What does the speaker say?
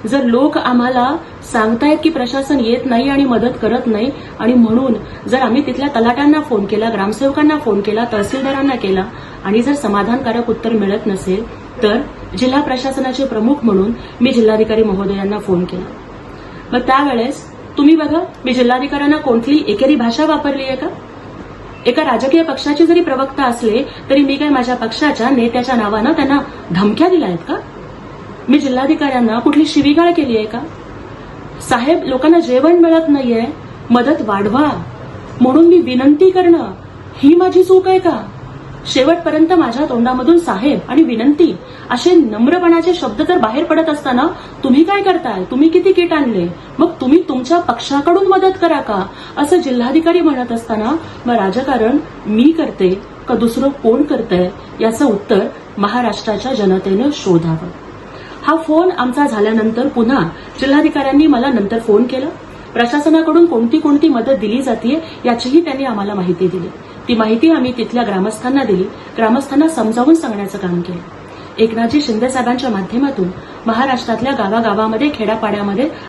जर लोक आम्हाला सांगतायत की प्रशासन येत नाही आणि मदत करत नाही आणि म्हणून जर आम्ही तिथल्या तलाट्यांना फोन केला, ग्रामसेवकांना फोन केला, तहसीलदारांना केला आणि जर समाधानकारक उत्तर मिळत नसेल तर जिल्हा प्रशासनाचे प्रमुख म्हणून मी जिल्हाधिकारी महोदयांना फोन केला. मग त्यावेळेस तुम्ही बघा, मी जिल्हाधिकाऱ्यांना कोणतीही एकेरी भाषा वापरली आहे का? एका राजकीय पक्षाचे जरी प्रवक्ता असले तरी मी काय माझ्या पक्षाच्या नेत्याच्या नावानं त्यांना धमक्या दिल्या आहेत का? मी जिल्हाधिकाऱ्यांना कुठली शिवीगाळ केली आहे का? साहेब, लोकांना जेवण मिळत नाहीये, मदत वाढवा म्हणून मी विनंती करणं ही माझी चूक आहे का? शेवटपर्यंत माझ्या तोंडामधून साहेब आणि विनंती असे नम्रपणाचे शब्द तर बाहेर पडत असताना तुम्ही काय करताय? तुम्ही किती किट आणले? मग तुम्ही तुमच्या पक्षाकडून मदत करा का? असं जिल्हाधिकारी म्हणत असताना मग राजकारण मी करते का दुसरं कोण करतंय याचं उत्तर महाराष्ट्राच्या जनतेनं शोधावं. हा फोन आमचा झाल्यानंतर पुन्हा जिल्हाधिकाऱ्यांनी मला नंतर फोन केला. प्रशासनाकडून कोणती कोणती मदत दिली जाते याचीही त्यांनी आम्हाला माहिती दिली. ती माहिती आम्ही तिथल्या ग्रामस्थांना दिली, ग्रामस्थांना समजावून सांगण्याचं काम केलं. एकनाथजी शिंदे साहेबांच्या माध्यमातून महाराष्ट्रातल्या गावागावामध्ये, खेड्यापाड्यामध्ये